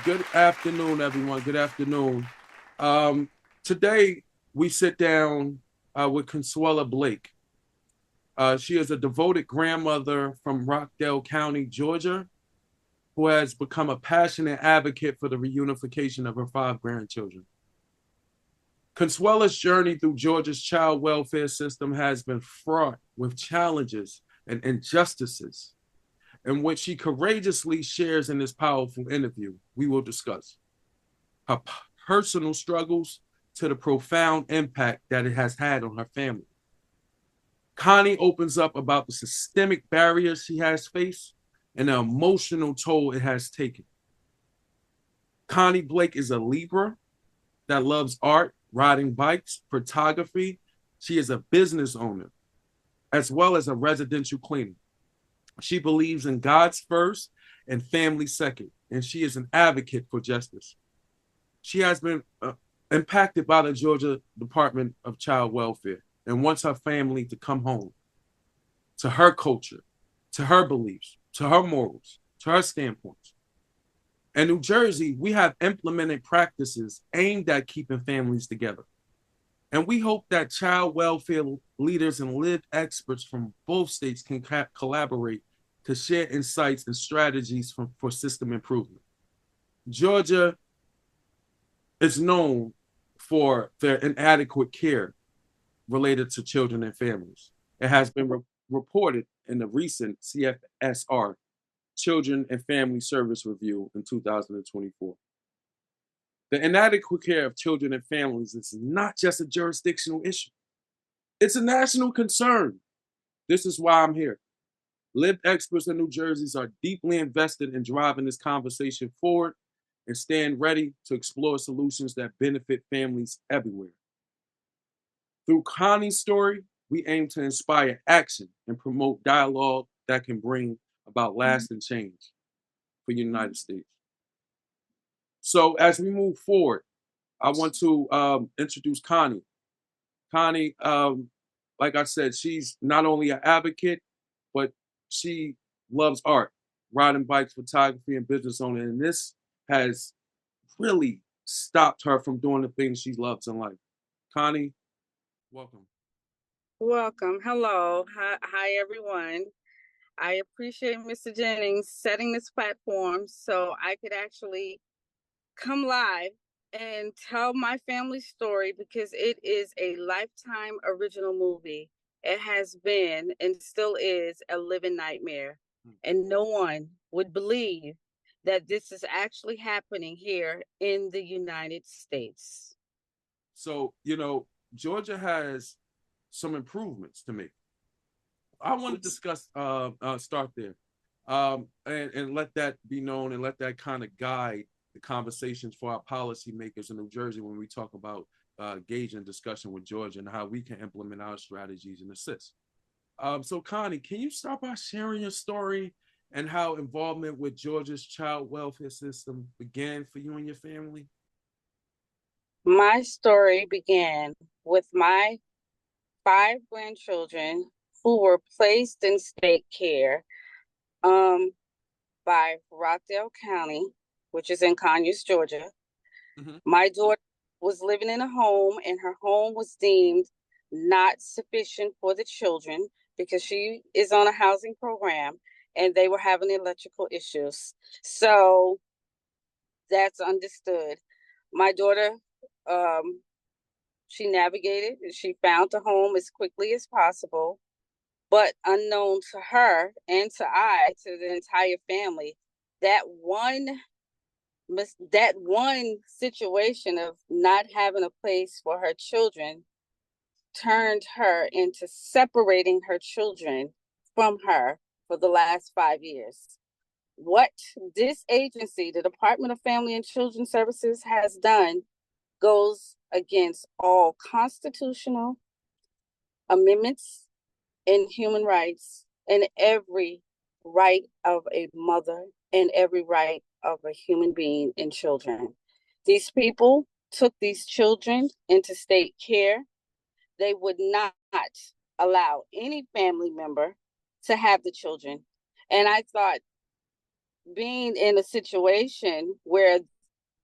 Good afternoon, everyone. Good afternoon. Um, Today we sit down with Consuela Blake. She is a devoted grandmother from Rockdale County, Georgia, who has become a passionate advocate for the reunification of her five grandchildren. Consuela's journey through Georgia's child welfare system has been fraught with challenges and injustices, and what she courageously shares in this powerful interview we will discuss her personal struggles to the profound impact that it has had on her family. Connie opens up about the systemic barriers she has faced and the emotional toll it has taken. Connie Blake is a Libra that loves art, riding bikes, photography. She is a business owner as well as a residential cleaner. She believes in God's first and family second, and she is an advocate for justice. She has been impacted by the Georgia Department of Child Welfare and wants her family to come home to her culture, to her beliefs, to her morals, to her standpoints. In New Jersey, we have implemented practices aimed at keeping families together. And we hope that child welfare leaders and lived experts from both states can collaborate to share insights and strategies for system improvement. Georgia is known for their inadequate care related to children and families. It has been reported in the recent CFSR Children and Family Service Review in 2024. The inadequate care of children and families is not just a jurisdictional issue, it's a national concern. This is why I'm here. Lived experts in New Jersey are deeply invested in driving this conversation forward and stand ready to explore solutions that benefit families everywhere. Through Connie's story, we aim to inspire action and promote dialogue that can bring about lasting change for the United States. So, as we move forward, I want to introduce Connie. Connie, like I said, she's not only an advocate, but she loves art, riding bikes, photography, and business owner. And this has really stopped her from doing the things she loves in life. Connie, welcome. Welcome. Hello. Hi, everyone. I appreciate Mr. Jennings setting this platform so I could actually come live and tell my family story because it is a lifetime original movie. It has been and still is a living nightmare. And no one would believe that this is actually happening here in the United States. So, Georgia has some improvements to make. I want to discuss, start there, and let that be known and let that kind of guide the conversations for our policymakers in New Jersey when we talk about gauging discussion with Georgia and how we can implement our strategies and assist. So, Connie, can you start by sharing your story and how involvement with Georgia's child welfare system began for you and your family? My story began with my five grandchildren who were placed in state care um, by Rockdale County, which is in Conyers, Georgia. Mm-hmm. My daughter was living in a home, and her home was deemed not sufficient for the children because she is on a housing program and they were having electrical issues. So that's understood. My daughter, um, she navigated and she found the home as quickly as possible. But unknown to her and to the entire family, that one that one situation of not having a place for her children turned her into separating her children from her for the last 5 years. What this agency, the Department of Family and Children Services, has done goes against all constitutional amendments and human rights and every right of a mother and every right of a human being and children. These people took these children into state care. They would not allow any family member to have the children. And I thought, being in a situation where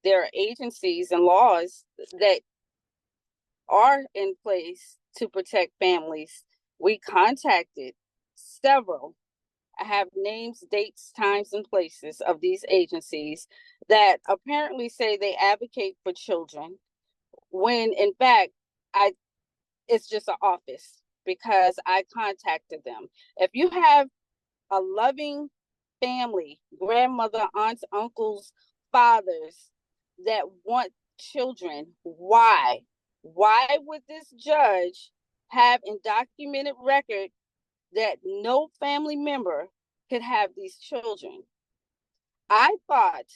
there are agencies and laws that are in place to protect families. We contacted several. I have names, dates, times, and places of these agencies that apparently say they advocate for children, when in fact, I it's just an office because I contacted them. If you have a loving family, grandmother, aunts, uncles, fathers that want children, why? Why would this judge have in documented record that no family member could have these children? I thought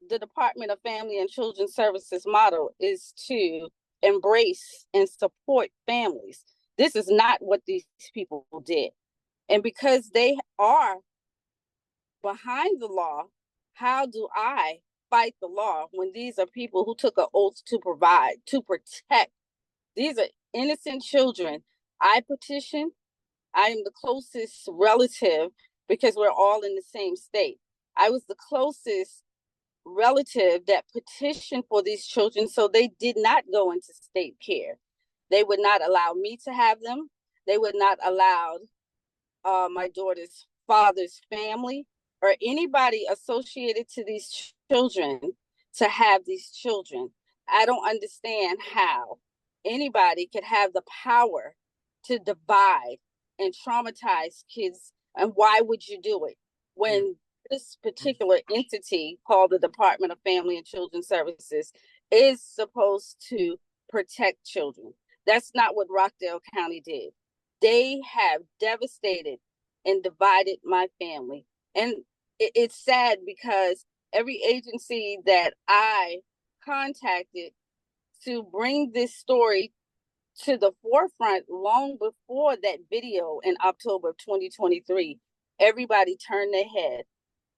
the Department of Family and Children's Services model is to embrace and support families. This is not what these people did. And because they are behind the law, how do I fight the law when these are people who took an oath to provide, to protect? These are innocent children. I petition. I am the closest relative because we're all in the same state. I was the closest relative that petitioned for these children so they did not go into state care. They would not allow me to have them. They would not allow my daughter's father's family or anybody associated to these children to have these children. I don't understand how anybody could have the power to divide and traumatize kids. And why would you do it when this particular entity called the Department of Family and Children's Services is supposed to protect children? That's not what Rockdale County did. They have devastated and divided my family. And it's sad because every agency that I contacted to bring this story to the forefront long before that video in October of 2023, everybody turned their head.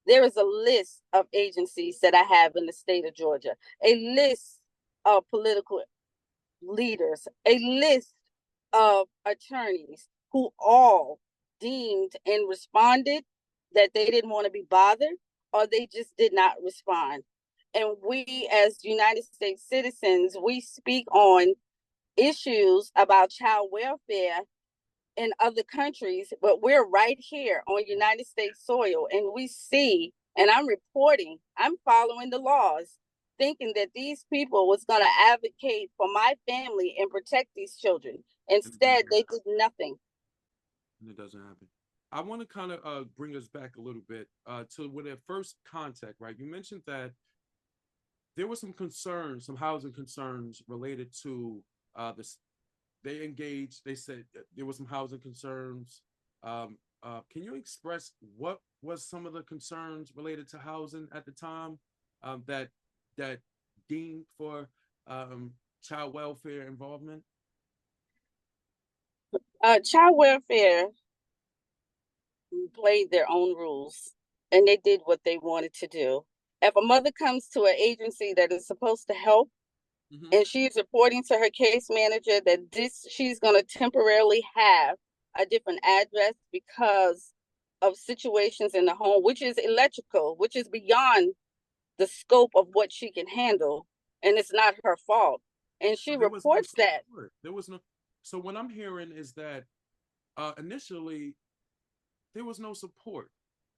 There is a list of agencies that I have in the state of Georgia, a list of political leaders, a list of attorneys who all deemed and responded that they didn't want to be bothered, or they just did not respond. And we, as United States citizens, we speak on issues about child welfare in other countries, but we're right here on United States soil, and we see, and I'm reporting, I'm following the laws, thinking that these people was going to advocate for my family and protect these children. Instead, they did nothing. And it doesn't happen. I want to kind of bring us back a little bit to when their first contact, right? You mentioned that there were some concerns, some housing concerns related to this. They engaged. They said there were some housing concerns. Can you express what was some of the concerns related to housing at the time that that deemed for child welfare involvement? Child welfare played their own rules, and they did what they wanted to do. If a mother comes to an agency that is supposed to help, and she's reporting to her case manager that she's going to temporarily have a different address because of situations in the home, which is electrical, which is beyond the scope of what she can handle, and it's not her fault. And she reports that. There was no. So what I'm hearing is that initially there was no support.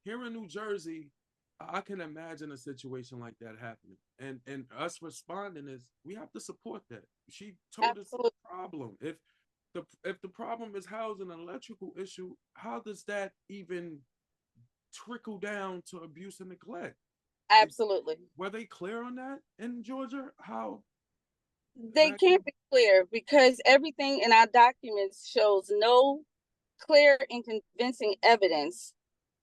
Here in New Jersey, I can imagine a situation like that happening. And us responding is we have to support that. She told us the problem. If the problem is housing an electrical issue, how does that even trickle down to abuse and neglect? Absolutely. Were they clear on that in Georgia? How they can't be clear because everything in our documents shows no clear and convincing evidence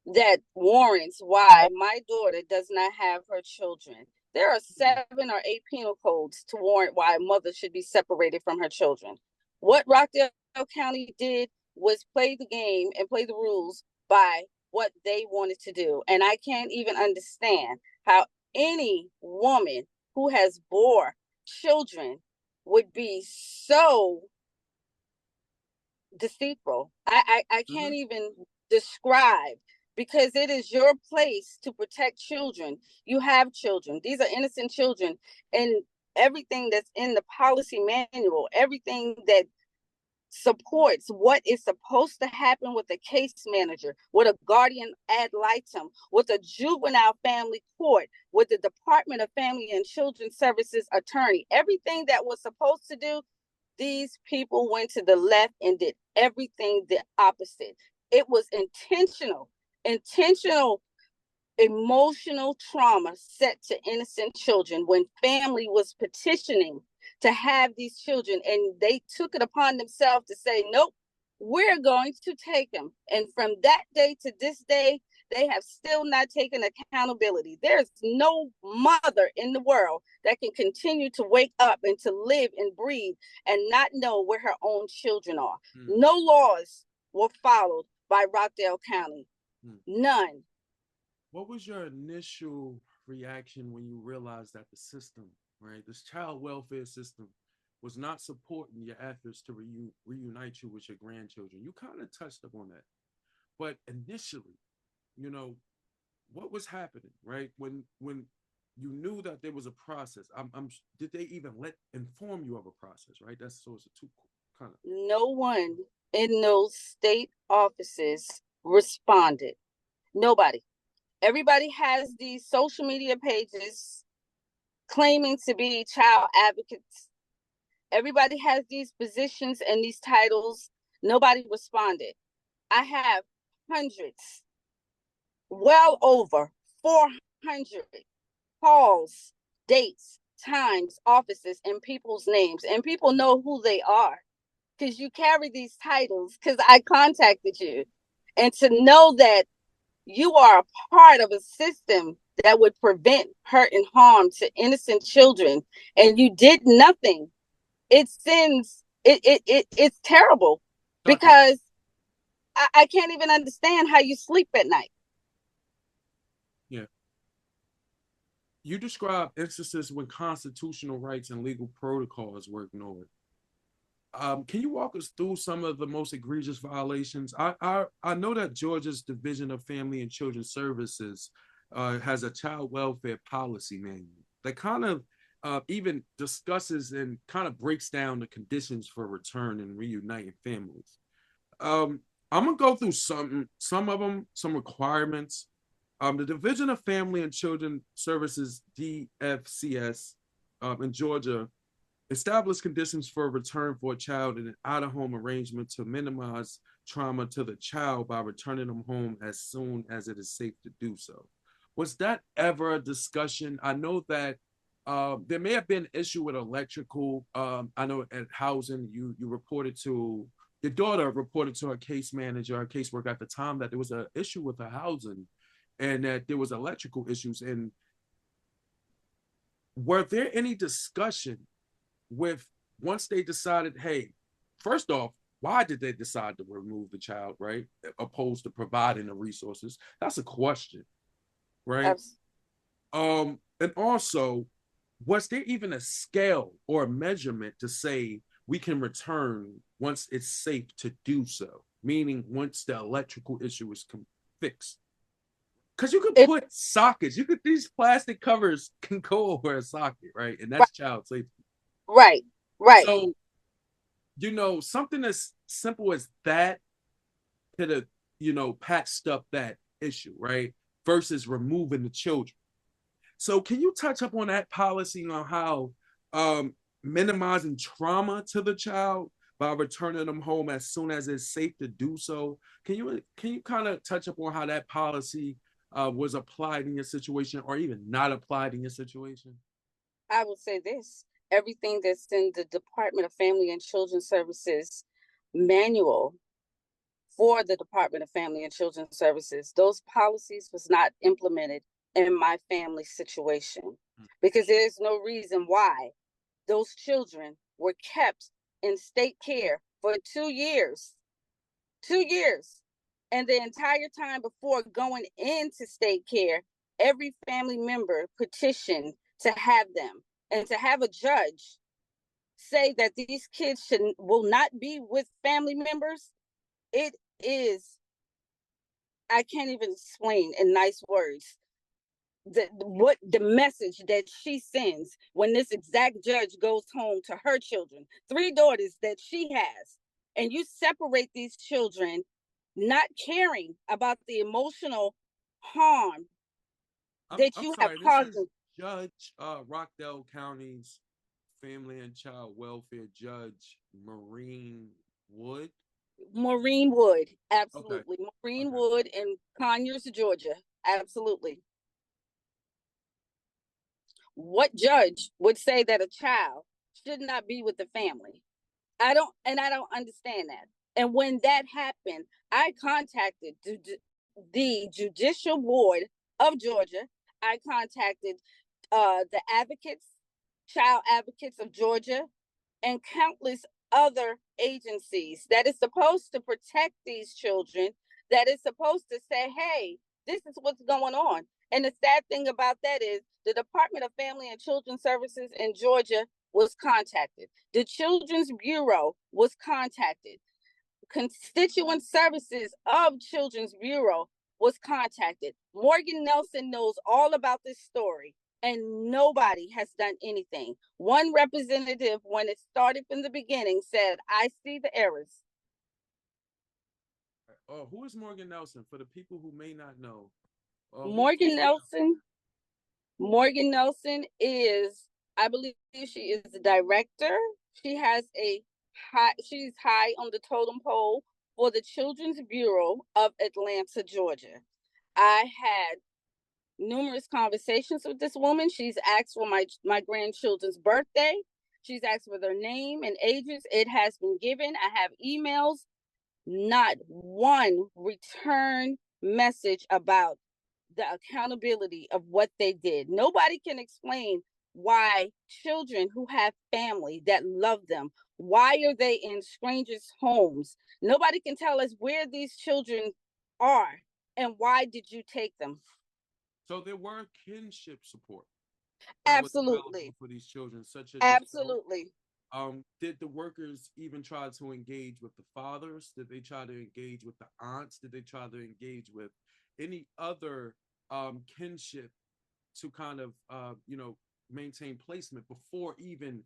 that warrants why my daughter does not have her children. There are 7 or 8 penal codes to warrant why a mother should be separated from her children. What Rockdale County did was play the game and play the rules by what they wanted to do. And I can't even understand how any woman who has bore children would be so deceitful. I can't even describe, because it is your place to protect children. You have children. These are innocent children. And everything that's in the policy manual, everything that supports what is supposed to happen with a case manager, with a guardian ad litem, with a juvenile family court, with the Department of Family and Children Services attorney. Everything that was supposed to do, these people went to the left and did everything the opposite. It was intentional emotional trauma set to innocent children when family was petitioning to have these children, and they took it upon themselves to say, nope, we're going to take them. And from that day to this day, they have still not taken accountability. There's no mother in the world that can continue to wake up and to live and breathe and not know where her own children are. No laws were followed by Rockdale County. None. What was your initial reaction when you realized that the system, right, this child welfare system, was not supporting your efforts to reunite you with your grandchildren? You kind of touched upon that, but initially, you know, what was happening, right? When you knew that there was a process, did they even inform you of a process, right? That's so it's a two kind of. No one in those state offices responded. Nobody. Everybody has these social media pages claiming to be child advocates. Everybody has these positions and these titles. Nobody responded. I have hundreds, well over 400 calls, dates, times, offices, and people's names. And people know who they are because you carry these titles because I contacted you. And to know that you are a part of a system that would prevent hurt and harm to innocent children, and you did nothing. It's terrible because I can't even understand how you sleep at night. Yeah. You describe instances when constitutional rights and legal protocols were ignored. Can you walk us through some of the most egregious violations? I know that Georgia's Division of Family and Children Services has a child welfare policy manual that kind of even discusses and kind of breaks down the conditions for return and reuniting families. I'm gonna go through some of them, some requirements. The Division of Family and Children Services (DFCS) in Georgia establish conditions for return for a child in an out-of-home arrangement to minimize trauma to the child by returning them home as soon as it is safe to do so. Was that ever a discussion? I know that there may have been an issue with electrical. I know at housing, you reported to your daughter reported to her case manager, her caseworker at the time that there was an issue with her housing and that there was electrical issues. And were there any discussion with once they decided, hey, first off, why did they decide to remove the child, right? Opposed to providing the resources? That's a question, right? And also, was there even a scale or a measurement to say we can return once it's safe to do so? Meaning once the electrical issue is fixed. Because you could put sockets, these plastic covers can go over a socket, right? And that's child safety. Right. So, something as simple as that could have, patched up that issue, right? Versus removing the children. So, can you touch up on that policy on how minimizing trauma to the child by returning them home as soon as it's safe to do so? Can you kind of touch up on how that policy was applied in your situation, or even not applied in your situation? I will say this. Everything that's in the Department of Family and Children Services manual for the Department of Family and Children Services, those policies was not implemented in my family situation because there's no reason why those children were kept in state care for 2 years. 2 years. And the entire time before going into state care, every family member petitioned to have them, and to have a judge say that these kids will not be with family members. It is, I can't even explain in nice words what the message that she sends when this exact judge goes home to her children, 3 daughters that she has, and you separate these children, not caring about the emotional harm that I'm you have sorry. This caused is them. Judge Rockdale County's Family and Child Welfare Judge Maureen Wood. Maureen Wood, Okay. absolutely. Maureen Okay. Wood in Conyers, Georgia, absolutely. What judge would say that a child should not be with the family? I don't understand that. And when that happened, I contacted the Judicial Board of Georgia. I contacted the advocates, child advocates of Georgia, and countless other agencies that is supposed to protect these children, that is supposed to say, hey, this is what's going on. And the sad thing about that is the Department of Family and Children Services in Georgia was contacted. The Children's Bureau was contacted. Constituent Services of Children's Bureau was contacted. Morgan Nelson knows all about this story, and nobody has done anything. One representative, when it started from the beginning, said, I see the errors. Who is Morgan Nelson? For the people who may not know, who is Morgan Morgan Nelson, Morgan Nelson is, I believe she is the director. She has a she's high on the totem pole for the Children's Bureau of Atlanta, Georgia. I had numerous conversations with this woman. She's asked for my grandchildren's birthday. She's asked for their name and ages. It has been given. I have emails. Not one return message about the accountability of what they did. Nobody can explain why children who have family that love them, why are they in strangers' homes? Nobody can tell us where these children are and why did you take them? So there were kinship support that was available Absolutely. for these children, such as yourself. Absolutely. Did the workers even try to engage with the fathers? Did they try to engage with the aunts? Did they try to engage with any other kinship to kind of maintain placement before even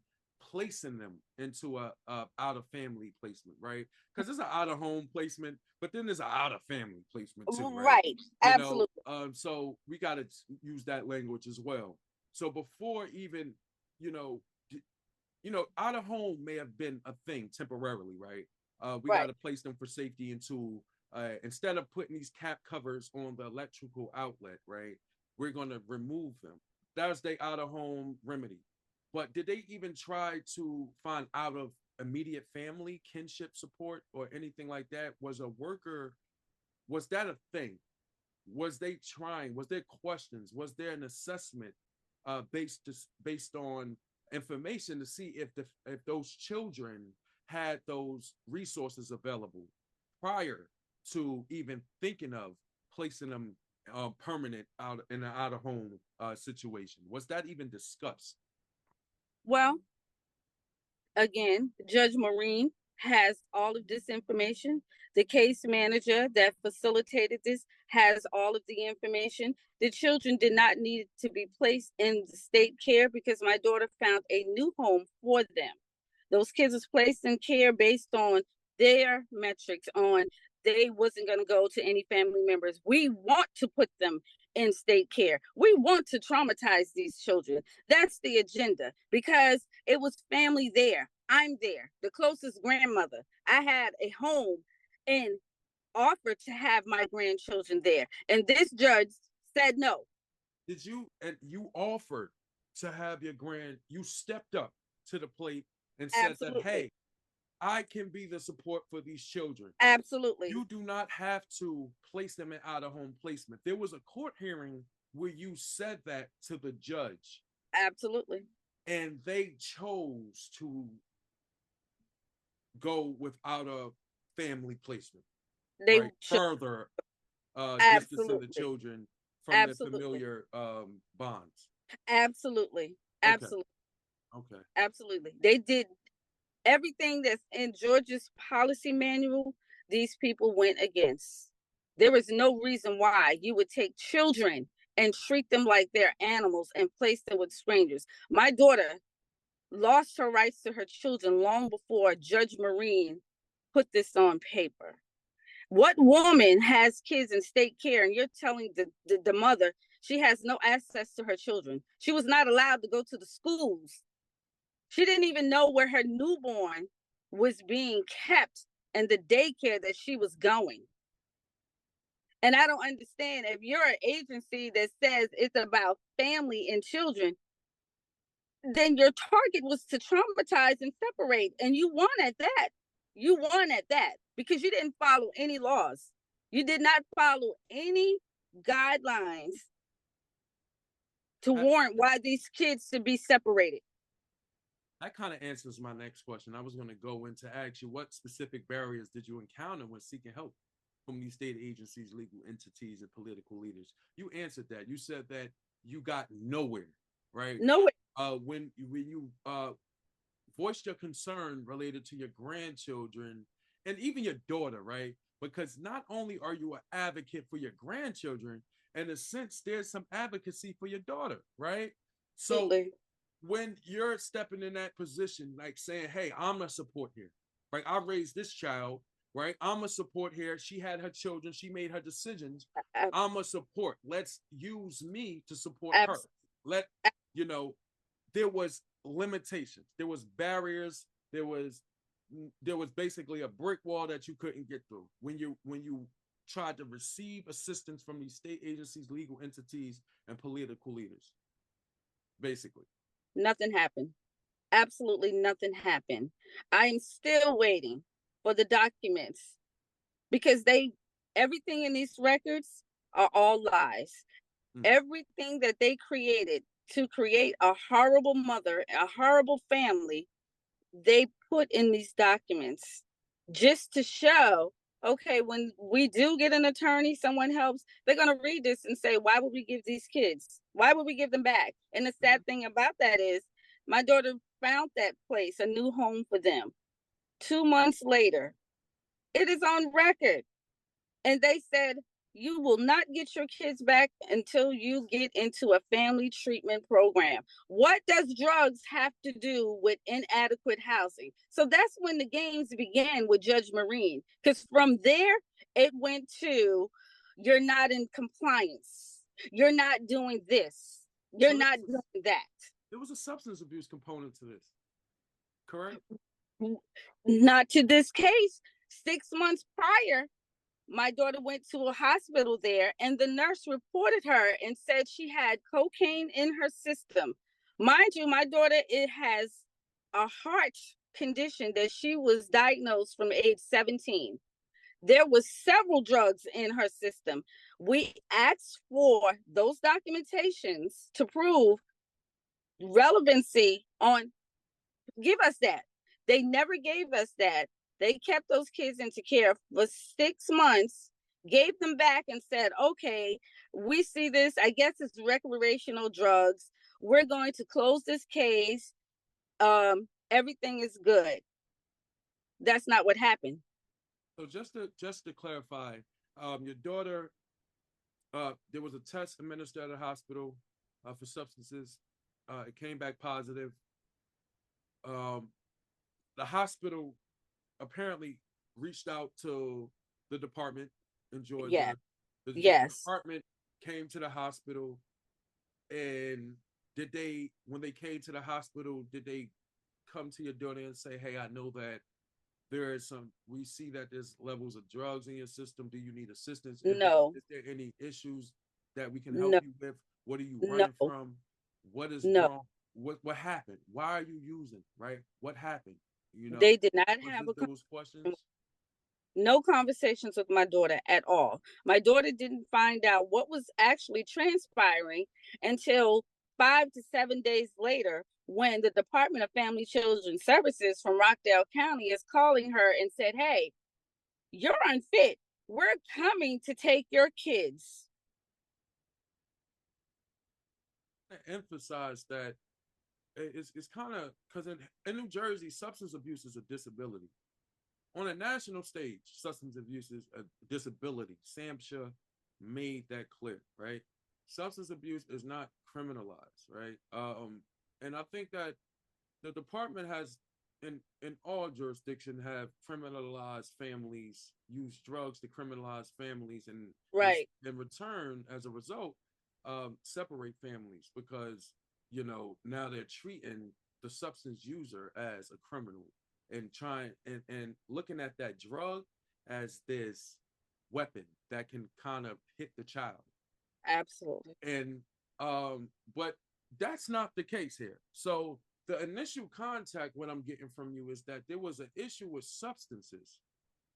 placing them into a out of family placement, right? Because there's an out of home placement, but then there's an out of family placement too, right? Right. Absolutely. So we got to use that language as well. So before even, you know, out of home may have been a thing temporarily, right? We got Right. to place them for safety into instead of putting these cap covers on the electrical outlet, right? We're going to remove them. That was the out of home remedy. But did they even try to find out of immediate family kinship support or anything like that? Was a worker, was that a thing? Was they trying? Was there questions? Was there an assessment based on information to see if those children had those resources available prior to even thinking of placing them permanent out in an out of home situation? Was that even discussed? Well, again, Judge Marine has all of this information. The case manager that facilitated this has all of the information. The children did not need to be placed in the state care because my daughter found a new home for them. Those kids was placed in care based on their metrics on they wasn't going to go to any family members. We want to put them in state care. We want to traumatize these children. That's the agenda because it was family there. I'm there, the closest grandmother. I had a home and offered to have my grandchildren there. And this judge said no. You offered to have you stepped up to the plate and said that, Absolutely. hey, I can be the support for these children. Absolutely. You do not have to place them in out of home placement. There was a court hearing where you said that to the judge, Absolutely. and they chose to go without a family placement, They right? should. Further distancing the Absolutely. children from their Absolutely. familiar bonds. Absolutely. Okay. Absolutely. Okay. Absolutely. They did everything that's in Georgia's policy manual. These people went against. There is no reason why you would take children and treat them like they're animals and place them with strangers. My daughter lost her rights to her children long before Judge Marine put this on paper. What woman has kids in state care and you're telling the mother she has no access to her children? She was not allowed to go to the schools. She didn't even know where her newborn was being kept and the daycare that she was going. And I don't understand, if you're an agency that says it's about family and children, then your target was to traumatize and separate. And you won at that. You won at that because you didn't follow any laws. You did not follow any guidelines to warrant why these kids should be separated. That kind of answers my next question. I was going to go into ask you, what specific barriers did you encounter when seeking help from these state agencies, legal entities, and political leaders? You answered that. You said that you got nowhere, right? Nowhere. When you voiced your concern related to your grandchildren and even your daughter, right? Because not only are you an advocate for your grandchildren, in a sense, there's some advocacy for your daughter, right? So Absolutely. when you're stepping in that position, like saying, hey, I'm a support here, right? I raised this child, right? I'm a support here. She had her children. She made her decisions. I'm a support. Let's use me to support her. Let, you know, there was limitations. There was barriers. There was basically a brick wall that you couldn't get through when you tried to receive assistance from these state agencies, legal entities, and political leaders. Basically, nothing happened. Absolutely nothing happened. I am still waiting for the documents because everything in these records are all lies. Everything that they created to create a horrible mother, a horrible family, they put in these documents just to show, okay, when we do get an attorney, someone helps, they're going to read this and say, why would we give these kids? Why would we give them back? And the sad thing about that is my daughter found that place, a new home for them. 2 months later, it is on record. And they said, you will not get your kids back until you get into a family treatment program. What does drugs have to do with inadequate housing? So that's when the games began with Judge Marine, because from there, it went to, you're not in compliance. You're not doing this. You're so not doing that. There was a substance abuse component to this, correct? Not to this case. 6 months prior, my daughter went to a hospital there and the nurse reported her and said she had cocaine in her system. Mind you, my daughter, it has a heart condition that she was diagnosed from age 17. There was several drugs in her system. We asked for those documentations to prove relevancy on, give us that. They never gave us that. They kept those kids into care for 6 months, gave them back and said, okay, we see this. I guess it's recreational drugs. We're going to close this case. Everything is good. That's not what happened. So just to clarify, your daughter, there was a test administered at the hospital for substances. It came back positive. The hospital apparently reached out to the department in Georgia. Yeah. The department came to the hospital, and when they came to the hospital, did they come to your daughter and say, hey, I know that we see that there's levels of drugs in your system. Do you need assistance? No. Is there any issues that we can help you with? What are you running from? What is wrong? What happened? Why are you using, right? What happened? You know, they did not have those questions. No conversations with my daughter at all. My daughter didn't find out what was actually transpiring until 5 to 7 days later, when the Department of Family Children Services from Rockdale County is calling her and said, hey, you're unfit. We're coming to take your kids. I emphasize that it's kind of, because in New Jersey, substance abuse is a disability. on a national stage, substance abuse is a disability. SAMHSA made that clear, right? Substance abuse is not criminalized, right? And I think that the department has, in all jurisdiction, have criminalized families, use drugs to criminalize families, and Right. in return, as a result, separate families because now they're treating the substance user as a criminal and trying and looking at that drug as this weapon that can kind of hit the child. Absolutely. And but that's not the case here. So the initial contact, what I'm getting from you is that there was an issue with substances,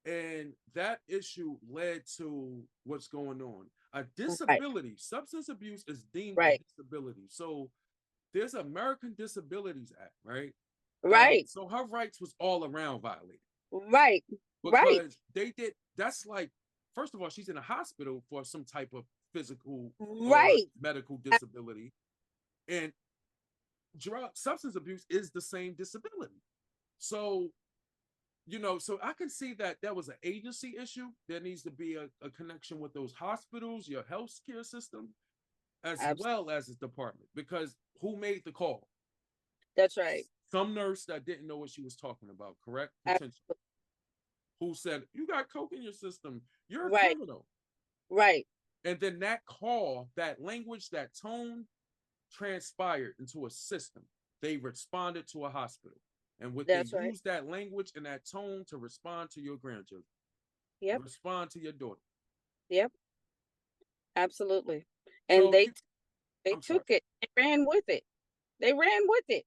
and that issue led to what's going on. A Right. disability, substance abuse is deemed a Right. disability. So there's American Disabilities Act, right? Right. So her rights was all around violated Right. Right. because they did. That's like, first of all, she's in a hospital for some type of physical or Right. medical disability, and drug substance abuse is the same disability. So so I can see that there was an agency issue. There needs to be a connection with those hospitals, your health care system, as Absolutely. well as the department, because who made the call? That's right. Some nurse that didn't know what she was talking about, correct? Absolutely. Potentially. Who said, you got coke in your system, you're a Right. criminal. Right. And then that call, that language, that tone transpired into a system. They responded to a hospital. And what they That's right. used that language and that tone to respond to your grandchildren, Yep. respond to your daughter. Yep. Absolutely. And So they I'm sorry. took it. They ran with it. They ran with it.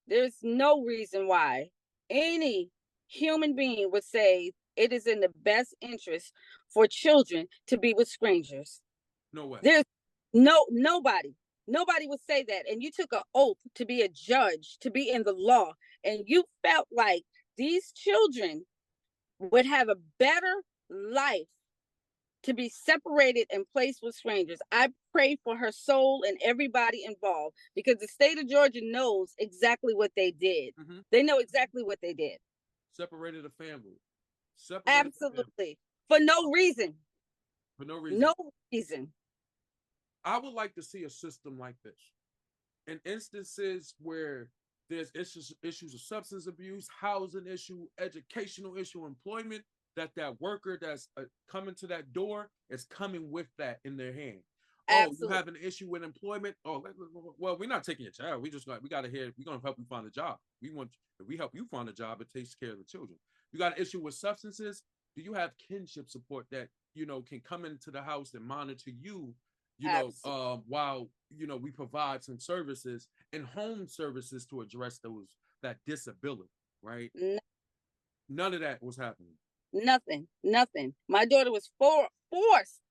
There's no reason why any human being would say it is in the best interest for children to be with strangers. No way. There's nobody. Nobody would say that. And you took an oath to be a judge, to be in the law, and you felt like these children would have a better life to be separated and placed with strangers. I pray for her soul and everybody involved because the state of Georgia knows exactly what they did. Mm-hmm. They know exactly what they did. Separated a family. Separated Absolutely. For no reason. For no reason. No reason. I would like to see a system like this. In instances where there's issues of substance abuse, housing issue, educational issue, employment, that worker that's coming to that door is coming with that in their hand. Oh, you have an issue with employment? Oh, well, we're not taking your child. We got to hear. We're gonna help you find a job. If we help you find a job, it takes care of the children. You got an issue with substances? Do you have kinship support that can come into the house and monitor you? While we provide some services and home services to address that disability, right? None of that was happening. Nothing. My daughter was forced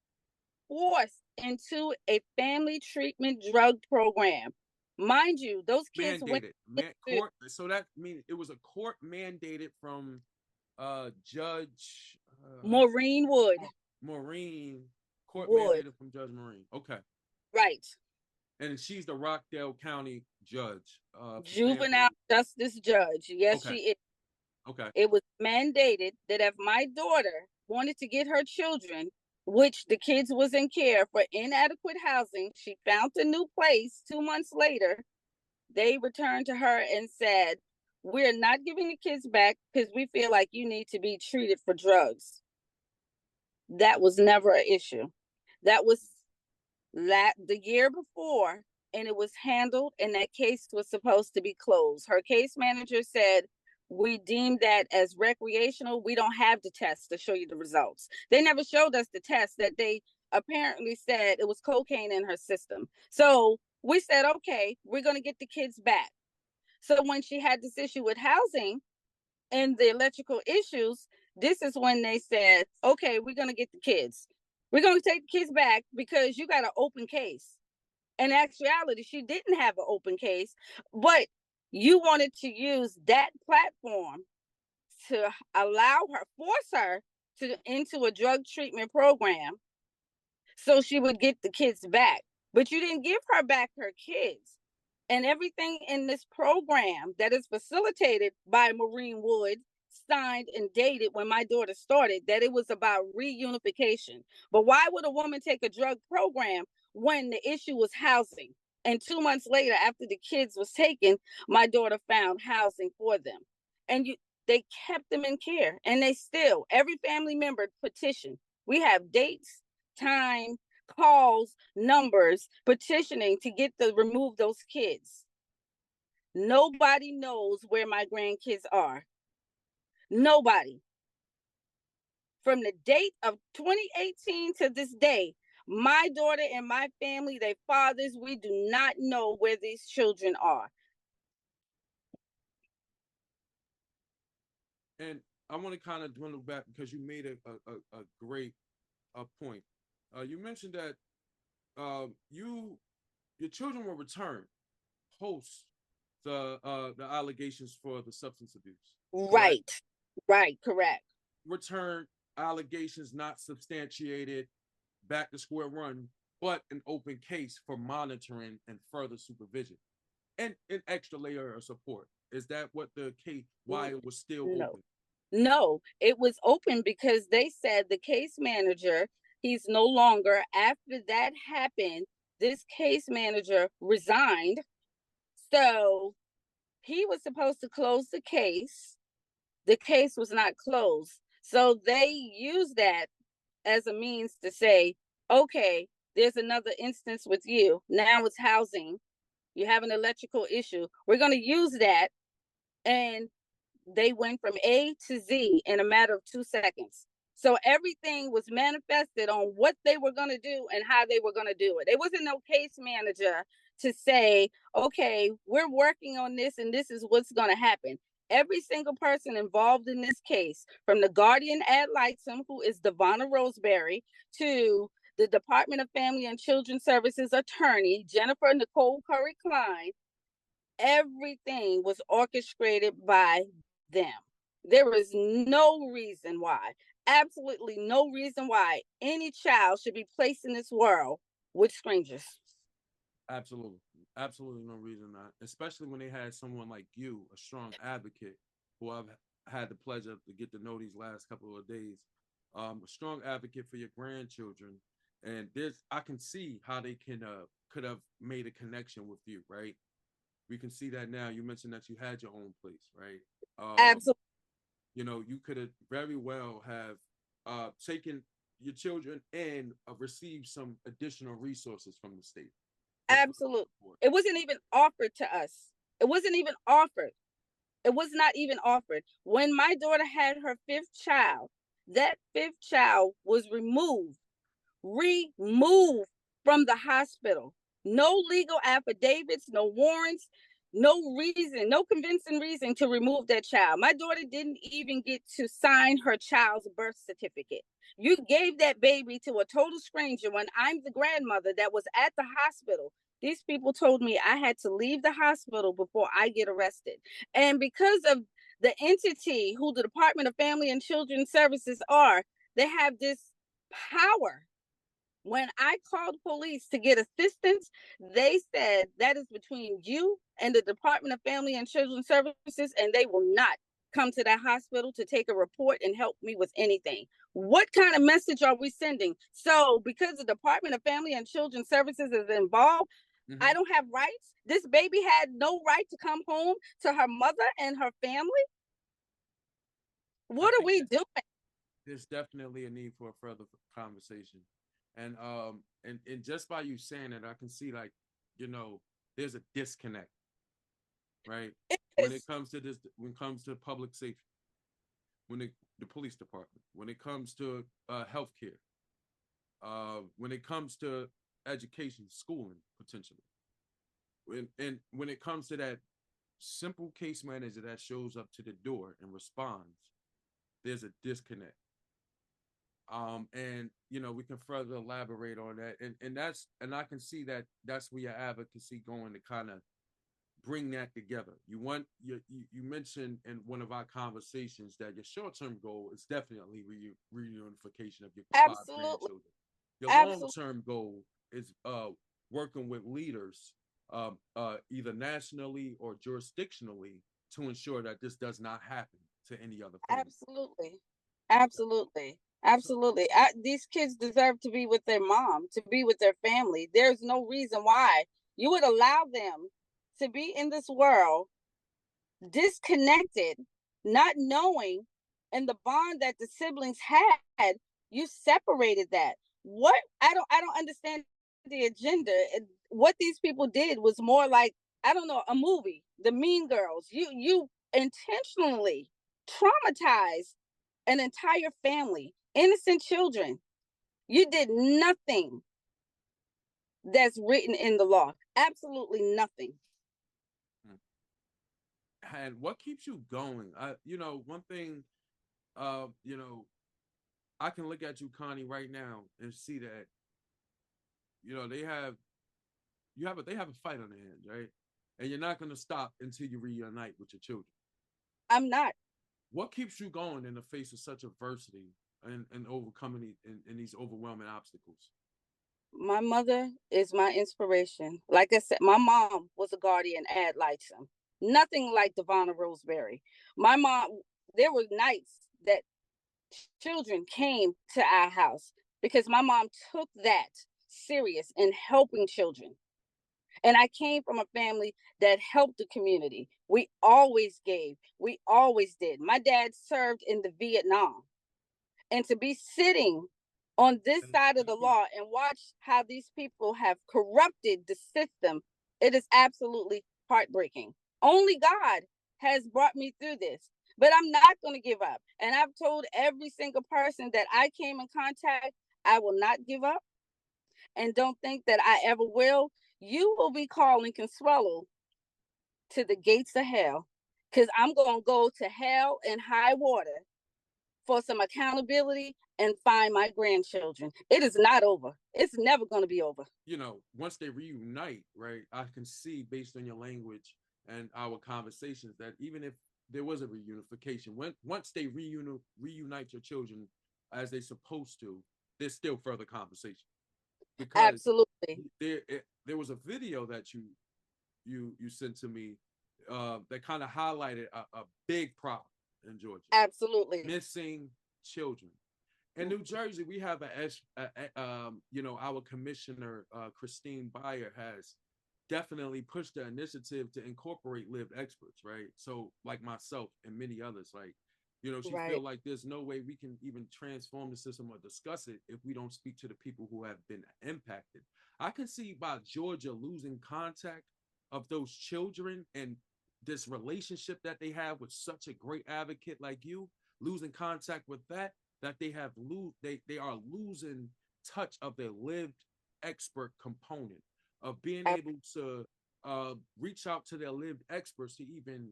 into a family treatment drug program. Mind you, those kids mandated. So that means it was a court mandated from Judge Maureen Wood. Court mandated from Judge Maureen. Okay. Right. And she's the Rockdale County judge. Juvenile justice judge. Yes, okay. She is. Okay. It was mandated that if my daughter wanted to get her children, which the kids was in care for inadequate housing, she found a new place 2 months later. They returned to her and said, we're not giving the kids back because we feel like you need to be treated for drugs. That was never an issue. That was the year before, and it was handled, and that case was supposed to be closed. Her case manager said, we deemed that as recreational. We don't have the test to show you the results. They never showed us the test that they apparently said it was cocaine in her system. So we said, okay, we're going to get the kids back. So when she had this issue with housing and the electrical issues, this is when they said, okay, we're going to get the kids. We're going to take the kids back because you got an open case. In actuality, she didn't have an open case, but you wanted to use that platform to force her into a drug treatment program so she would get the kids back. But you didn't give her back her kids. And everything in this program that is facilitated by Maureen Wood, signed and dated when my daughter started, that it was about reunification. But why would a woman take a drug program when the issue was housing? And 2 months later, after the kids was taken, my daughter found housing for them. And they kept them in care. And they still, every family member petitioned. We have dates, time, calls, numbers, petitioning to get to remove those kids. Nobody knows where my grandkids are. Nobody. From the date of 2018 to this day, my daughter and my family, their fathers, we do not know where these children are. And I want to kind of dwindle back because you made a great point. You mentioned that your children were returned post the allegations for the substance abuse. Correct? Right, correct. Returned allegations not substantiated, back to square one, but an open case for monitoring and further supervision and an extra layer of support. Is that what the case, why it was still open? No, it was open because they said the case manager, he's no longer, after that happened, this case manager resigned. So he was supposed to close the case. The case was not closed. So they used that as a means to say, okay, there's another instance with you. Now it's housing. You have an electrical issue. We're going to use that. And they went from A to Z in a matter of 2 seconds. So everything was manifested on what they were going to do and how they were going to do it. It wasn't no case manager to say, okay, we're working on this and this is what's going to happen. Every single person involved in this case, from the guardian ad litem, who is Devonna Roseberry, to the Department of Family and Children Services attorney, Jennifer Nicole Curry Klein, everything was orchestrated by them. There is no reason why, absolutely no reason why any child should be placed in this world with strangers. Absolutely. Absolutely no reason not. Especially when they had someone like you, a strong advocate, who I've had the pleasure to get to know these last couple of days. A strong advocate for your grandchildren. And there's I can see how they could have made a connection with you, right? We can see that now. You mentioned that you had your own place, right? Absolutely. You could have very well have taken your children and received some additional resources from the state. Absolutely. It wasn't even offered to us. It wasn't even offered. It was not even offered. When my daughter had her fifth child, that fifth child was removed from the hospital. No legal affidavits, no warrants, no reason, no convincing reason to remove that child. My daughter didn't even get to sign her child's birth certificate. You gave that baby to a total stranger when I'm the grandmother that was at the hospital. These people told me I had to leave the hospital before I get arrested. And because of the entity who the Department of Family and Children Services are, they have this power. When I called police to get assistance, they said that is between you and the Department of Family and Children Services, and they will not come to that hospital to take a report and help me with anything. What kind of message are we sending? So, because the Department of Family and Children Services is involved, I don't have rights. This baby had no right to come home to her mother and her family. What are we doing? There's definitely a need for a further conversation. And just by you saying it, I can see, like, there's a disconnect, right? When it comes to this, when it comes to public safety, the police department, when it comes to healthcare, when it comes to education, schooling, potentially, and when it comes to that simple case manager that shows up to the door and responds, there's a disconnect. And we can further elaborate on that, and I can see that that's where your advocacy going to kind of bring that together. You mentioned in one of our conversations that your short-term goal is definitely reunification of your five grandchildren. Your long-term goal is working with leaders either nationally or jurisdictionally to ensure that this does not happen to any other family. Absolutely. Absolutely. Absolutely. These kids deserve to be with their mom, to be with their family. There's no reason why you would allow them to be in this world disconnected, not knowing, and the bond that the siblings had, you separated that. What I don't understand the agenda. What these people did was more like, I don't know, a movie, The Mean Girls. You intentionally traumatized an entire family, innocent children. You did nothing that's written in the law. Absolutely nothing. And what keeps you going? One thing, I can look at you, Connie, right now and see that, they have they have a fight on their hands, right? And you're not going to stop until you reunite with your children. I'm not. What keeps you going in the face of such adversity and overcoming in these overwhelming obstacles? My mother is my inspiration. Like I said, my mom was a guardian ad litem. Nothing like Devonna Roseberry. My mom, there were nights that children came to our house because my mom took that serious in helping children. And I came from a family that helped the community. We always gave. We always did. My dad served in the Vietnam. And to be sitting on this side of the law and watch how these people have corrupted the system, it is absolutely heartbreaking. Only God has brought me through this, but I'm not going to give up. And I've told every single person that I came in contact, I will not give up, and don't think that I ever will. You will be calling Consuela to the gates of hell, because I'm going to go to hell and high water for some accountability and find my grandchildren. It is not over. It's never going to be over. Once they reunite, right, I can see based on your language and our conversations that even if there was a reunification, once they reunite your children as they're supposed to, there's still further conversation. Because absolutely, there was a video that you sent to me that kind of highlighted a big problem in Georgia. Absolutely. Missing children. In New Jersey, we have our commissioner, Christine Beyer, has definitely pushed the initiative to incorporate lived experts, right? So like myself and many others, she feel like there's no way we can even transform the system or discuss it if we don't speak to the people who have been impacted. I can see by Georgia losing contact of those children and this relationship that they have with such a great advocate like you, losing contact with that they are losing touch of their lived expert component of being able to reach out to their lived experts to even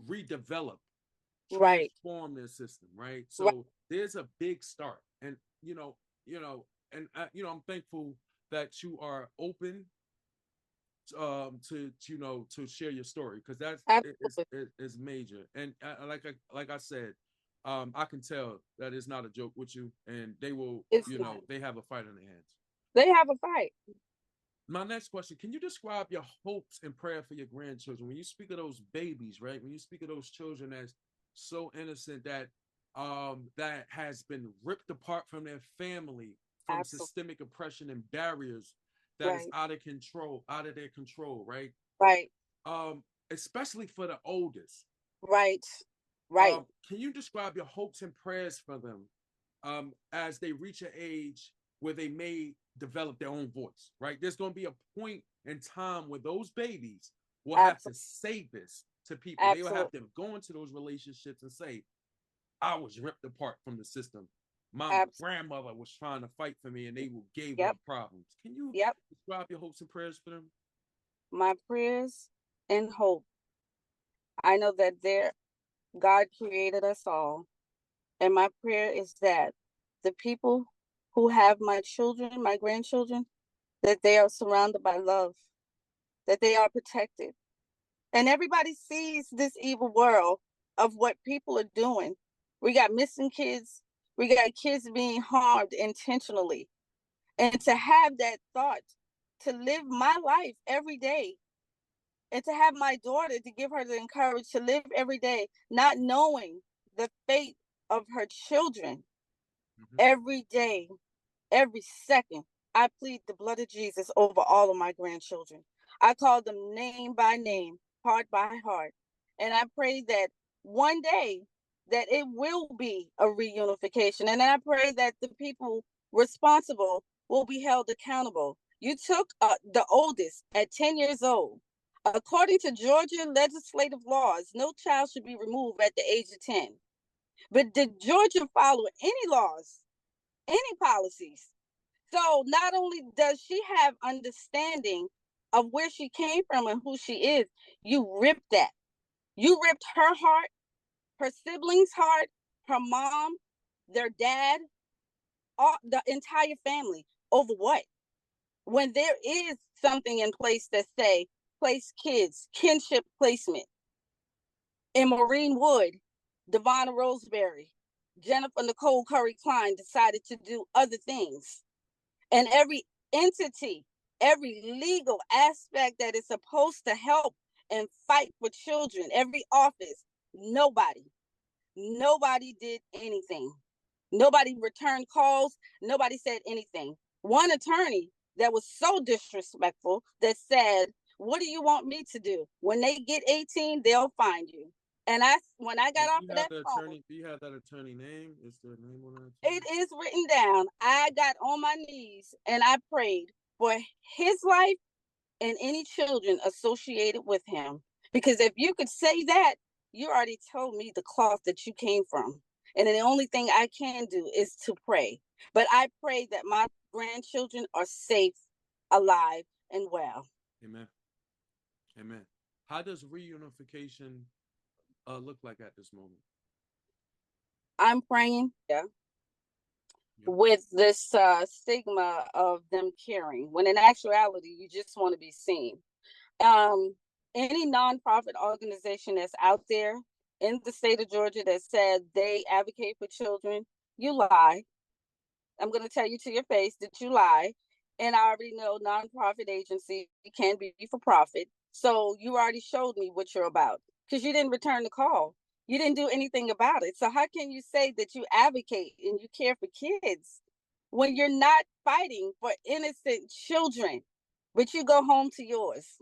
redevelop, transform their system, right? So there's a big start, and I'm thankful that you are open to share your story, because that's is major. And like I said, I can tell that it's not a joke with you, and they will, they have a fight on their hands. They have a fight. My next question: can you describe your hopes and prayer for your grandchildren? When you speak of those babies, right? When you speak of those children as so innocent that that has been ripped apart from their family, from systemic oppression and barriers that is out of their control, right? Right. Especially for the oldest. Right. Can you describe your hopes and prayers for them as they reach an age where they may develop their own voice, right? There's going to be a point in time where those babies will have to say this to people. They will have to go into those relationships and say, I was ripped apart from the system. My grandmother was trying to fight for me, and they gave her problems. Can you describe your hopes and prayers for them? My prayers and hope. I know that God created us all. And my prayer is that the people who have my children, my grandchildren, that they are surrounded by love, that they are protected. And everybody sees this evil world of what people are doing. We got missing kids. We got kids being harmed intentionally. And to have that thought to live my life every day, and to have my daughter, to give her the encouragement to live every day, not knowing the fate of her children. Every day, every second, I plead the blood of Jesus over all of my grandchildren. I call them name by name, heart by heart. And I pray that one day that it will be a reunification. And I pray that the people responsible will be held accountable. You took the oldest at 10 years old. According to Georgia legislative laws, no child should be removed at the age of 10. But did Georgia follow any laws, any policies? So not only does she have understanding of where she came from and who she is, you ripped that. You ripped her heart, her siblings' heart, her mom, their dad, all, the entire family. Over what? When there is something in place that say place kids, kinship placement. In Maureen Wood, Devonna Roseberry, Jennifer Nicole Curry Klein decided to do other things. And every entity, every legal aspect that is supposed to help and fight for children, every office, nobody did anything. Nobody returned calls. Nobody said anything. One attorney that was so disrespectful that said, what do you want me to do? When they get 18, they'll find you. And when I got off of that phone, do you have that attorney name? Is there a name on that? it is written down. I got on my knees and I prayed for his life and any children associated with him. Because if you could say that, you already told me the cloth that you came from. And then the only thing I can do is to pray. But I pray that my grandchildren are safe, alive, and well. Amen. Amen. How does reunification look like at this moment? I'm praying, with this stigma of them caring, when in actuality, you just want to be seen. Any nonprofit organization that's out there in the state of Georgia that said they advocate for children, you lie. I'm going to tell you to your face that you lie. And I already know nonprofit agency can be for profit. So you already showed me what you're about because you didn't return the call. You didn't do anything about it. So how can you say that you advocate and you care for kids when you're not fighting for innocent children, but you go home to yours?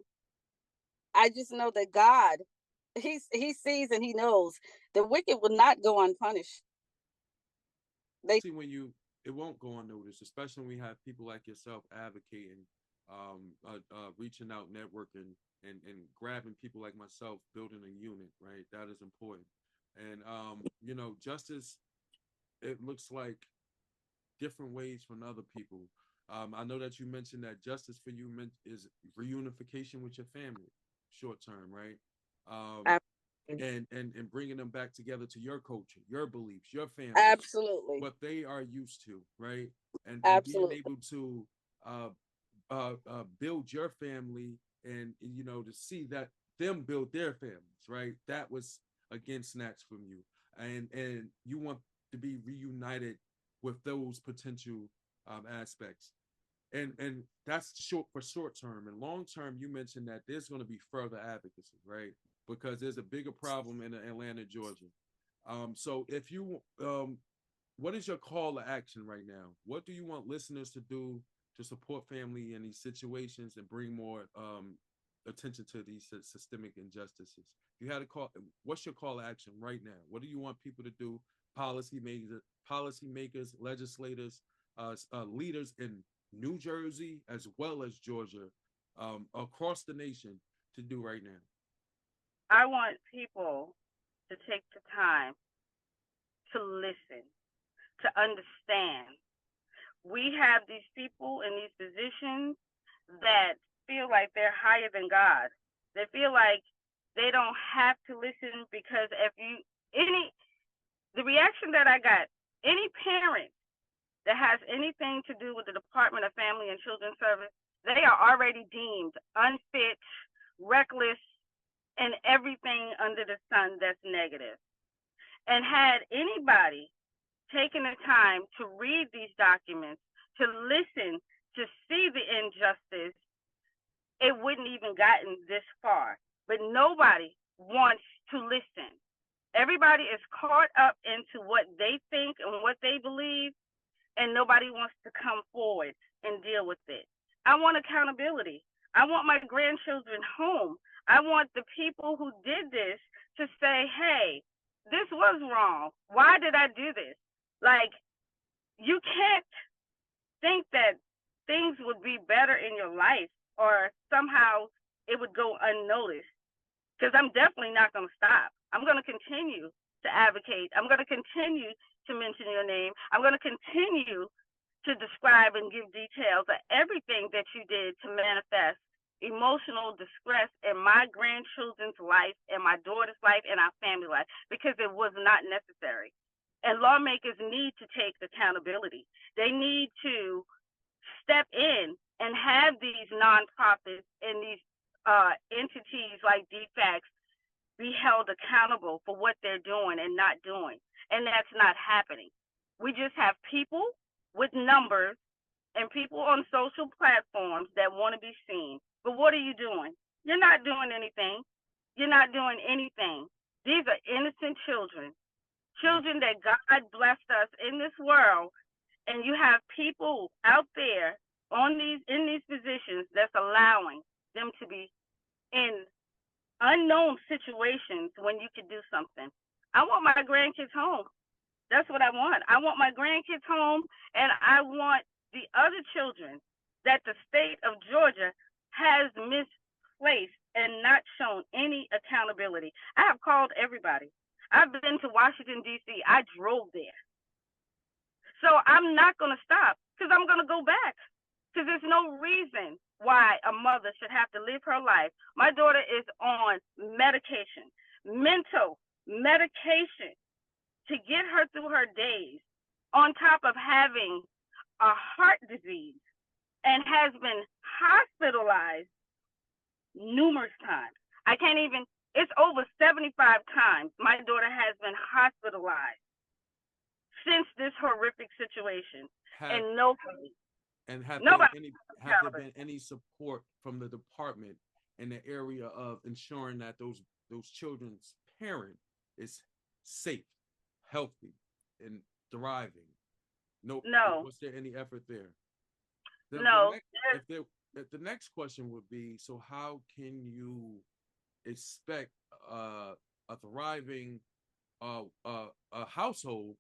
I just know that God, he sees and he knows the wicked will not go unpunished. See, it won't go unnoticed, especially when we have people like yourself advocating, reaching out, networking, and grabbing people like myself, building a unit, right? That is important. And, justice, it looks like different ways from other people. I know that you mentioned that justice for you is reunification with your family, short term, right? And bringing them back together to your culture, your beliefs, your family, absolutely, what they are used to, right? And being able to build your family, and to see that them build their families, right? That was again snatched from you, and you want to be reunited with those potential aspects. And that's short term. And long term, you mentioned that there's going to be further advocacy, right? Because there's a bigger problem in Atlanta, Georgia. So if you, what is your call to action right now? What do you want listeners to do to support family in these situations and bring more attention to these systemic injustices? If you had a call, what's your call to action right now? What do you want people to do? Policymakers, legislators, leaders in New Jersey as well as Georgia, across the nation, to do right now? I want people to take the time to listen, to understand. We have these people in these positions that feel like they're higher than God. They feel like they don't have to listen because the reaction that I got, any parent that has anything to do with the Department of Family and Children's Service, they are already deemed unfit, reckless, and everything under the sun that's negative. And had anybody taken the time to read these documents, to listen, to see the injustice, it wouldn't even gotten this far. But nobody wants to listen. Everybody is caught up into what they think and what they believe, and nobody wants to come forward and deal with it. I want accountability. I want my grandchildren home. I want the people who did this to say, hey, this was wrong. Why did I do this? Like, you can't think that things would be better in your life or somehow it would go unnoticed, because I'm definitely not going to stop. I'm going to continue to advocate. I'm going to continue to mention your name. I'm going to continue to describe and give details of everything that you did to manifest emotional distress in my grandchildren's life, and my daughter's life, and our family life, because it was not necessary. And lawmakers need to take accountability. They need to step in and have these nonprofits and these entities like DFACS be held accountable for what they're doing and not doing. And that's not happening. We just have people with numbers and people on social platforms that want to be seen. But what are you doing? You're not doing anything. You're not doing anything. These are innocent children, children that God blessed us in this world. And you have people out there in these positions that's allowing them to be in unknown situations when you could do something. I want my grandkids home. That's what I want. I want my grandkids home, and I want the other children that the state of Georgia has misplaced and not shown any accountability. I have called everybody. I've been to Washington, D.C. I drove there. So I'm not going to stop, because I'm going to go back, because there's no reason why a mother should have to live her life. My daughter is on medication, mental medication, to get her through her days, on top of having a heart disease, and has been hospitalized numerous times. I can't even, it's over 75 times my daughter has been hospitalized since this horrific situation. And nobody. And have there been any support from the department in the area of ensuring that those children's parent is safe, healthy, and thriving? No. Was there any effort there? No. The next question would be, so how can you expect a thriving a household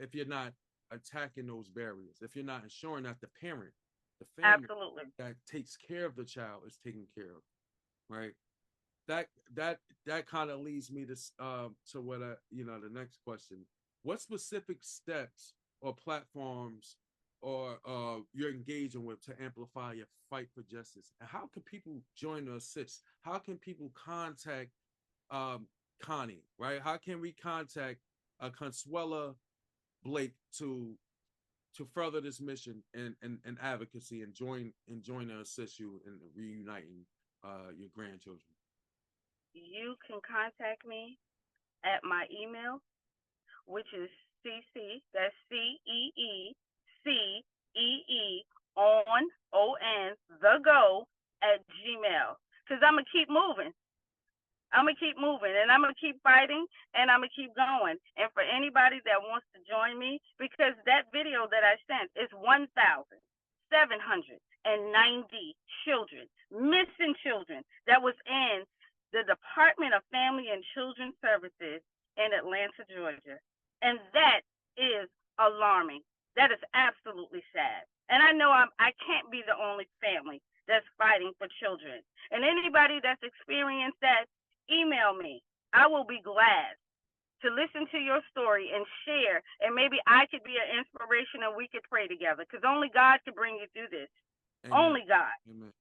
if you're not attacking those barriers, if you're not ensuring that the parent, the family that takes care of the child is taken care of, right? That kind of leads me to what the next question: what specific steps or platforms or you're engaging with to amplify your fight for justice, and how can people join or assist? How can people contact Connie, right? How can we contact Consuela Blake to further this mission and advocacy and join and assist you in reuniting your grandchildren? You can contact me at my email, which is CC, that's CEECEE the go @gmail. Because I'm going to keep moving. I'm going to keep moving, and I'm going to keep fighting, and I'm going to keep going. And for anybody that wants to join me, because that video that I sent is 1,790 children, missing children, that was in the Department of Family and Children Services in Atlanta, Georgia. And that is alarming. That is absolutely sad. And I know I can't be the only family that's fighting for children. And anybody that's experienced that, email me. I will be glad to listen to your story and share, and maybe I could be an inspiration and we could pray together, because only God can bring you through this. Amen. Only God. Amen.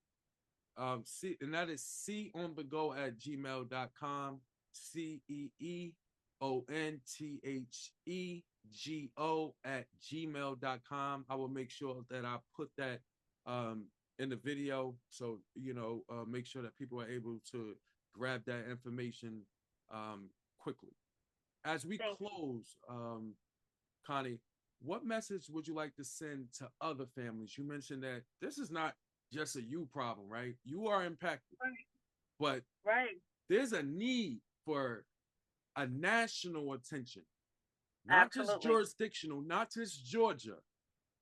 And that is CONTHEGO@gmail.com. CEEONTHEGO@gmail.com. I will make sure that I put that in the video, so make sure that people are able to grab that information quickly. As we close, Connie, what message would you like to send to other families? You mentioned that this is not just a you problem, right? You are impacted, Right. but Right. there's a need for a national attention, not just Absolutely. jurisdictional, not just Georgia,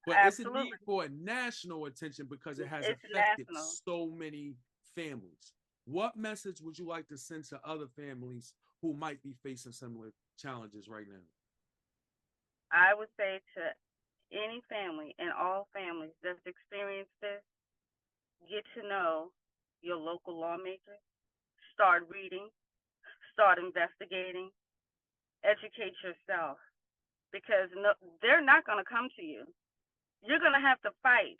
but it's a need Absolutely. for a national attention because it has It's affected national. so many families. What message would you like to send to other families who might be facing similar challenges right now? I would say to any family and all families that's experienced this, get to know your local lawmakers, start reading, start investigating, educate yourself because no, they're not going to come to you. You're going to have to fight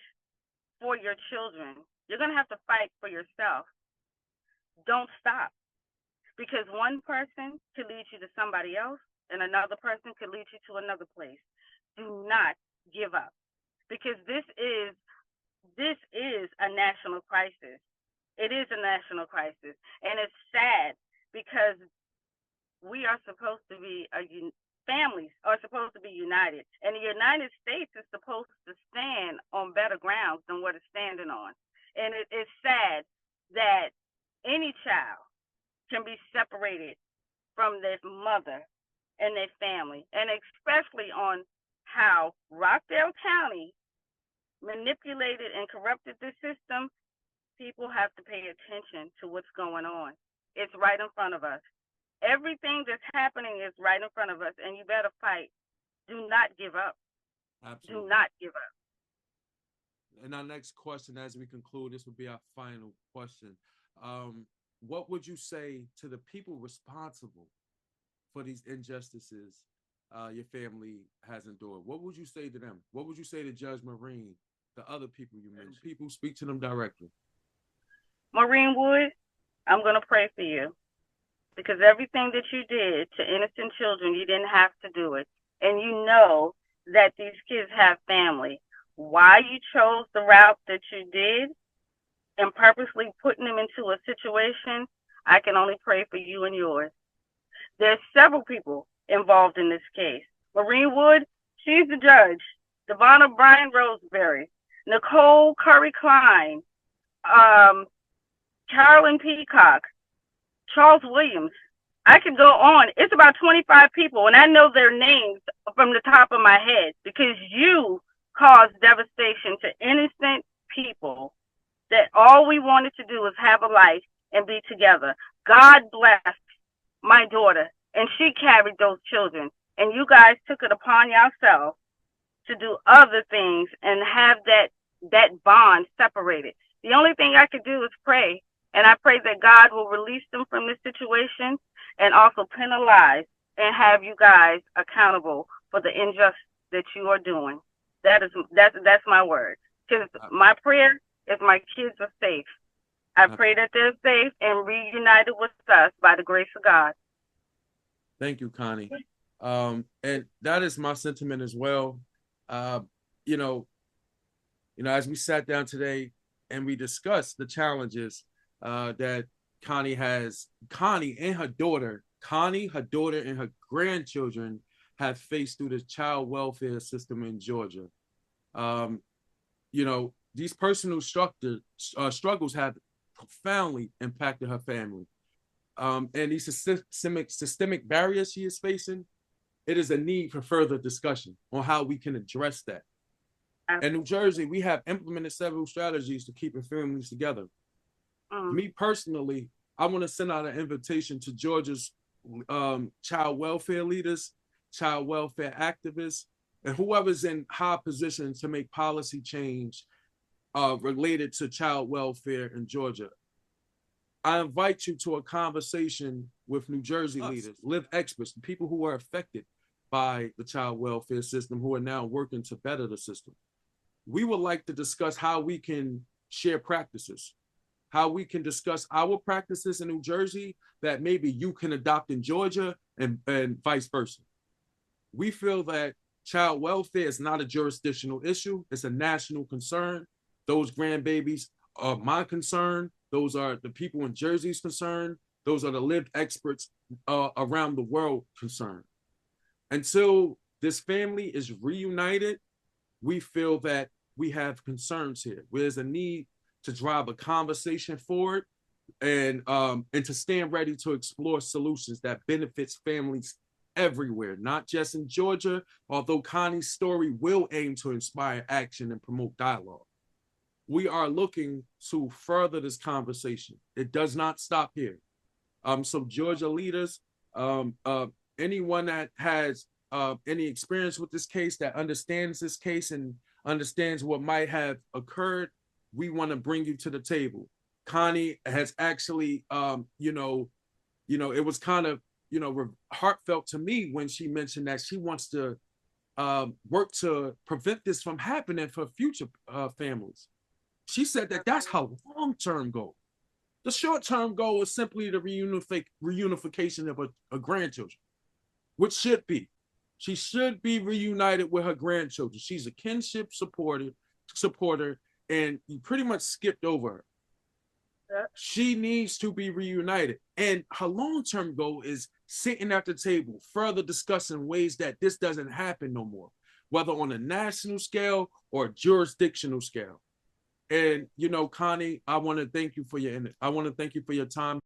for your children. You're going to have to fight for yourself. Don't stop because one person could lead you to somebody else and another person could lead you to another place. Do not give up because this is a national crisis. It is a national crisis, and it's sad because we are supposed to be families are supposed to be united, and the United States is supposed to stand on better grounds than what it's standing on. And it is sad that any child can be separated from their mother and their family, and especially on how Rockdale County manipulated and corrupted this system. People have to pay attention to what's going on. It's right in front of us. Everything that's happening is right in front of us, and you better fight. Do not give up. Do Absolutely. not give up. And our next question, as we conclude, this will be our final question. What would you say to the people responsible for these injustices your family has endured? What would you say to them? What would you say to Judge Marine, the other people you mentioned? People, speak to them directly. Maureen Wood, I'm going to pray for you because everything that you did to innocent children, you didn't have to do it. And you know that these kids have family. Why you chose the route that you did and purposely putting them into a situation, I can only pray for you and yours. There's several people involved in this case. Maureen Wood, she's the judge. Devonna Bryan Roseberry, Nicole Curry Klein, Carolyn Peacock, Charles Williams. I could go on. It's about 25 people, and I know their names from the top of my head because you caused devastation to innocent people that all we wanted to do was have a life and be together. God bless my daughter, and she carried those children, and you guys took it upon yourselves to do other things and have that bond separated. The only thing I could do is pray, and I pray that God will release them from this situation and also penalize and have you guys accountable for the injustice that you are doing. That's my word. Because my prayer is my kids are safe. I pray that they're safe and reunited with us by the grace of God. Thank you, Connie. And that is my sentiment as well. Uh, you know, as we sat down today and we discussed the challenges that Connie and her daughter, and her grandchildren have faced through the child welfare system in Georgia. These personal struggles have profoundly impacted her family. And these systemic barriers she is facing, it is a need for further discussion on how we can address that. In New Jersey, we have implemented several strategies to keep families together. Me personally, I want to send out an invitation to Georgia's child welfare leaders, child welfare activists, and whoever's in high positions to make policy change related to child welfare in Georgia. I invite you to a conversation with New Jersey leaders, live experts, the people who are affected by the child welfare system, who are now working to better the system. We would like to discuss how we can share practices, how we can discuss our practices in New Jersey that maybe you can adopt in Georgia and vice versa. We feel that child welfare is not a jurisdictional issue. It's a national concern. Those grandbabies are my concern. Those are the people in Jersey's concern. Those are the lived experts around the world concerned. Until this family is reunited, we feel that we have concerns here. There's a need to drive a conversation forward, and to stand ready to explore solutions that benefits families everywhere, not just in Georgia, although Connie's story will aim to inspire action and promote dialogue. We are looking to further this conversation. It does not stop here. So Georgia leaders, anyone that has any experience with this case, that understands this case and understands what might have occurred, we want to bring you to the table. Connie has actually, it was kind of, heartfelt to me when she mentioned that she wants to work to prevent this from happening for future families. She said that that's her long-term goal. The short-term goal is simply the reunification of her grandchildren, which should be. She should be reunited with her grandchildren. She's a kinship supporter, and you pretty much skipped over her. She needs to be reunited. And her long-term goal is sitting at the table, further discussing ways that this doesn't happen no more, whether on a national scale or jurisdictional scale. And, Connie, I want to thank you for your time.